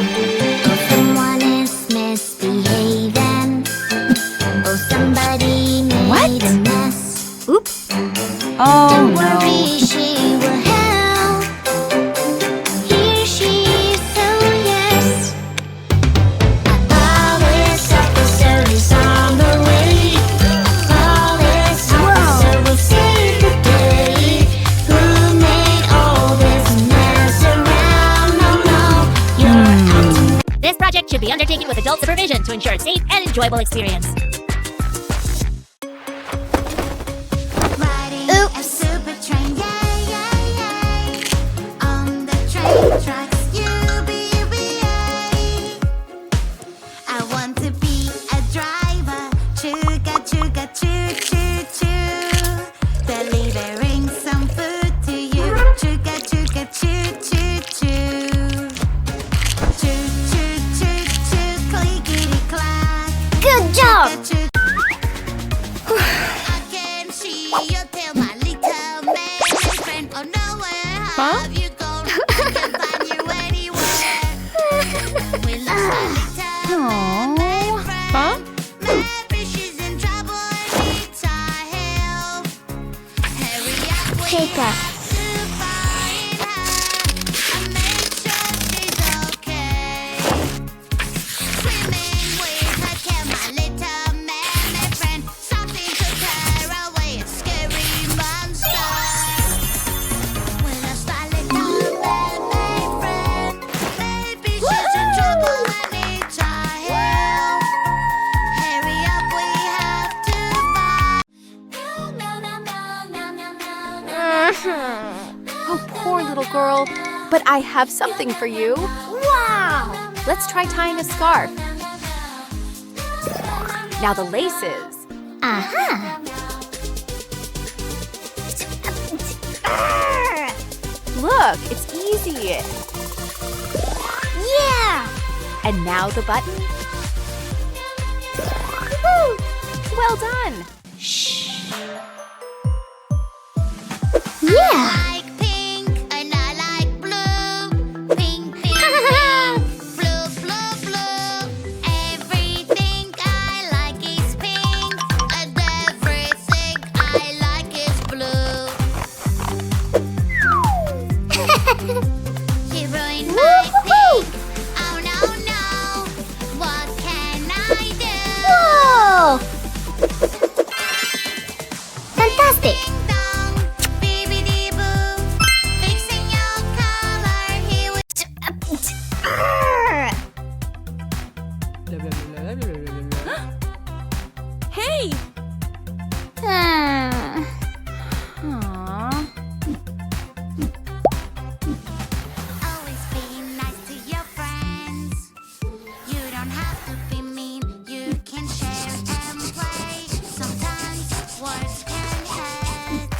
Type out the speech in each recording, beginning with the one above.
Oh, someone is misbehaving. Oh, somebody made a mess. Oops. Oh, Don't no. worry, she will help. Here she is, so yes. A police officer is on the way. A police officer will save the day. Who made all this mess around? No, no, you're acting. This project should be undertaken with adult supervision to ensure a safe and enjoyable experience. Riding a super train, yay, yay, yay. On the train tracks, UBVA. I want to be a driver. Chuga, chuga, choo, choo, choo. Delivering some food to you. Chuga, chuga, choo, choo, choo. Choo, choo, choo, choo, clickety clack. Good job! I can see your tail, my little man friend. Oh, nowhere have you gone? I can't find you anywhere. We lost our little man friend. Maybe she's in trouble and needs our help. Hurry up, we have to find her and make sure she's okay. Swimming with her tail, my little man friend. Something to tear away a scary monster. We lost our little man friend. Maybe she's in trouble and needs our help. Hurry up, we have to find. Oh, poor little girl. But I have something for you. Wow! Let's try tying a scarf. Now the laces. Aha! Look, it's easy. Yeah! And now the button. Woo! Well done. Yeah! I like pink and I like blue. Pink, pink, pink. Blue, blue, blue. Everything I like is pink. And everything I like is blue. You ruined my pink. Oh no, no. What can I do? Whoa! Fantastic! Ding dong, bibbidi boo. Fixing your color, he was. Hey! Ah. Aww. Always be nice to your friends. You don't have to be mean. You can share and play. Sometimes words can hurt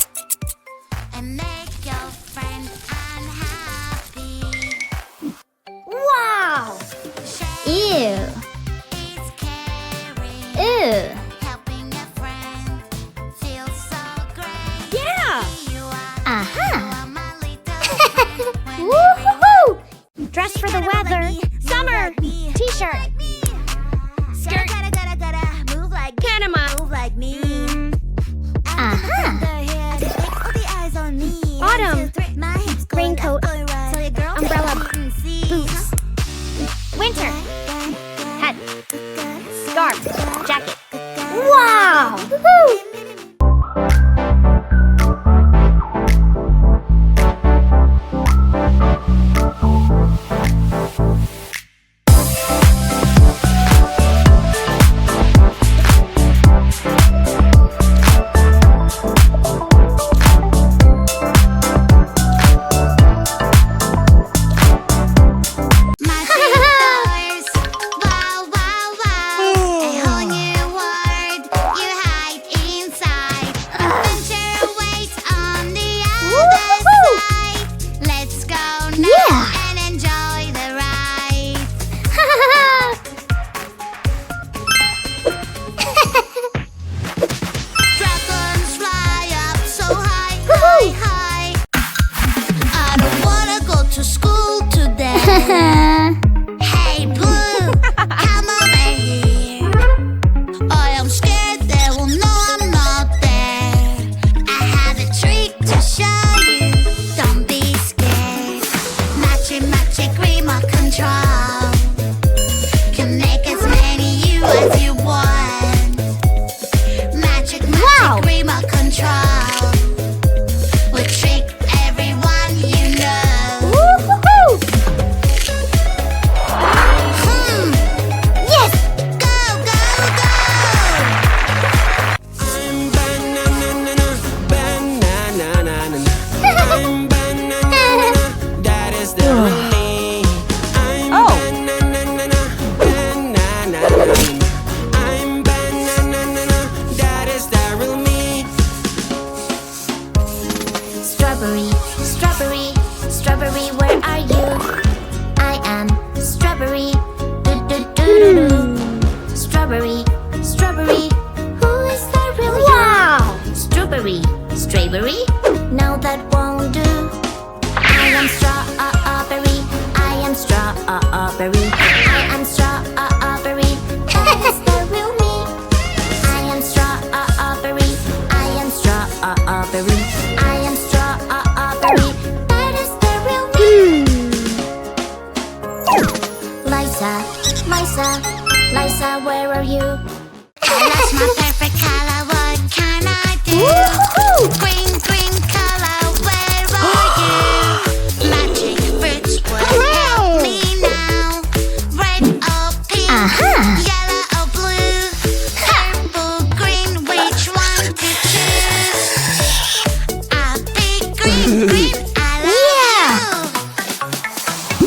and make your friend unhappy. Wow! Ew. Is caring. Ew. Helping a friend feels so great. Yeah! You are. Uh-huh. You are my little friend. Woohoo! Dress for the weather. Summer. T-shirt. Skirt. Move like Panama. move like me. Autumn. Raincoat. Umbrella. Umbrella. Boots. Winter. Hat. Scarf. Jacket. Wow! Woohoo! My fingers, wow, wow, wow. A whole new world you hide inside. Adventure awaits on the other side. Let's go now and enjoy the ride. Dragons fly up so high, high, high. I don't wanna go to school today. Hey, strawberry? No, that won't do. I am strawberry. I am strawberry. I am strawberry. That is the real me. I am strawberry. I am strawberry. I am strawberry. That is the real me. Liza, where are you? I lost my perfect color. What can I do? Green color. Where are you? Magic fruits will help me now. Red or pink, yellow or blue, purple, green. Which one to choose? I'll pick green. I love you.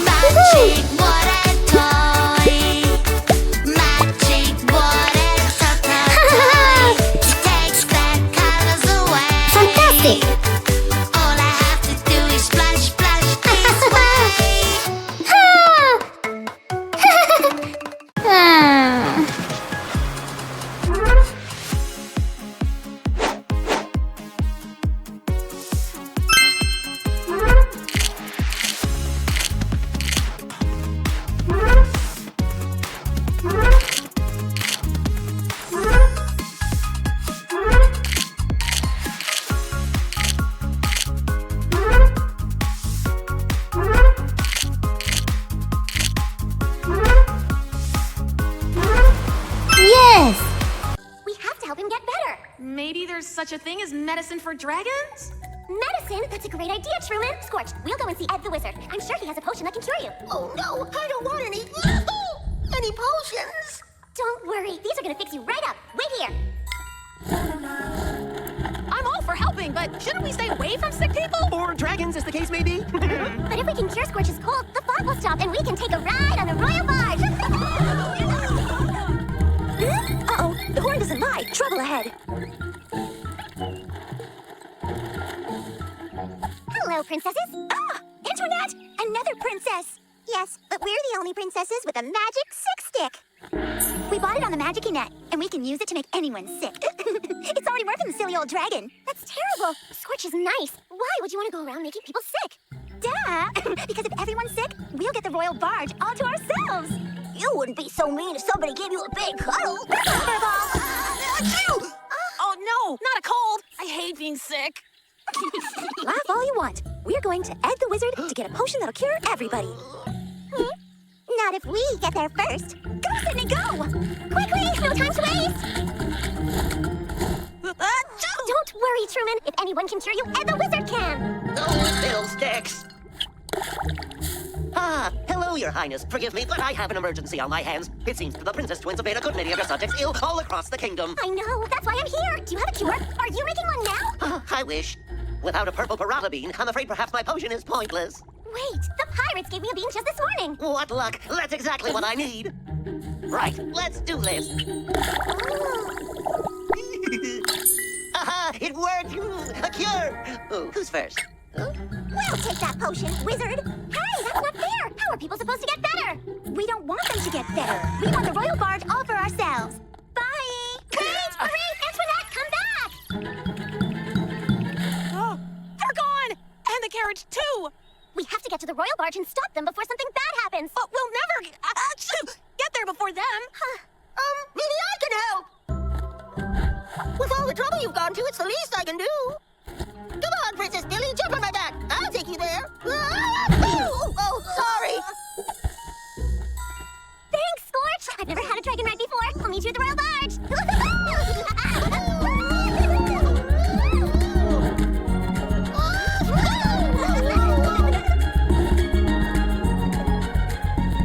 Magic water toy. Magic water toy. Takes bad colors away. Fantastic! All I have to do is splash, splash this way. Yes! We have to help him get better. Maybe there's such a thing as medicine for dragons? Medicine? That's a great idea, Truman. Scorch, we'll go and see Ed the Wizard. I'm sure he has a potion that can cure you. Oh no, I don't want any. Any potions? Don't worry, these are gonna fix you right up. Wait here. I'm all for helping, but shouldn't we stay away from sick people? Or dragons, as the case may be. But if we can cure Scorch's cold, the fog will stop and we can take a ride on the royal barge. Uh-oh, the horn doesn't lie. Trouble ahead. Hello, princesses. Ah, Antoinette, another princess. Yes, but we're the only princesses with a magic sick stick. We bought it on the Magic Net, and we can use it to make anyone sick. It's already working the silly old dragon. That's terrible. Scorch is nice. Why would you want to go around making people sick? Duh! Because if everyone's sick, we'll get the royal barge all to ourselves. You wouldn't be so mean if somebody gave you a big cuddle. Oh no, not a cold. I hate being sick. Laugh all you want. We're going to Ed the Wizard to get a potion that'll cure everybody. Not if we get there first. Go, Sydney, go! Quickly, no time to waste! Don't worry, Truman. If anyone can cure you, Ed the Wizard can. Oh, fiddlesticks. Ah, hello, Your Highness. Forgive me, but I have an emergency on my hands. It seems that the Princess Twins have made a good many of your subjects ill all across the kingdom. I know, that's why I'm here. Do you have a cure? Are you making one now? Ah, I wish. Without a purple parata bean, I'm afraid perhaps my potion is pointless. Wait, the pirates gave me a bean just this morning. What luck. That's exactly what I need. Right, let's do this. Aha, it worked. A cure. Oh, who's first? We'll take that potion, wizard. Hey, that's not fair. How are people supposed to get better? We don't want them to get better. We want the royal barge all for ourselves. Bye. Wait, hurry, Antoinette, come back. Oh, they're gone! And the carriage too! We have to get to the royal barge and stop them before something bad happens. But we'll never get there before them. Maybe I can help. With all the trouble you've gone to, it's the least I can do. Come on, Princess Billy, jump on my back. I'll take you there. Oh, sorry. Thanks, Scorch. I've never had a dragon ride before. I'll meet you at the royal barge.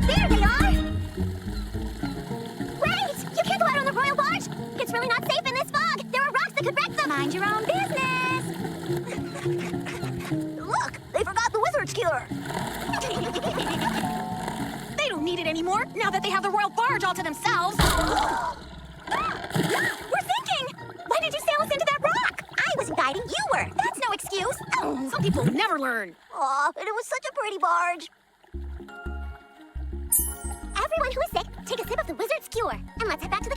There they are. Wait! You can't go out on the royal barge. It's really not safe in this fog. There are rocks that could wreck them. Mind your own business. Look, they forgot the wizard's cure. They don't need it anymore now that they have the royal barge all to themselves. We're sinking! Why did you sail us into that rock? I wasn't guiding, you were. That's no excuse. Some people never learn. Aw, and it was such a pretty barge. Everyone who is sick, take a sip of the wizard's cure. And let's head back to the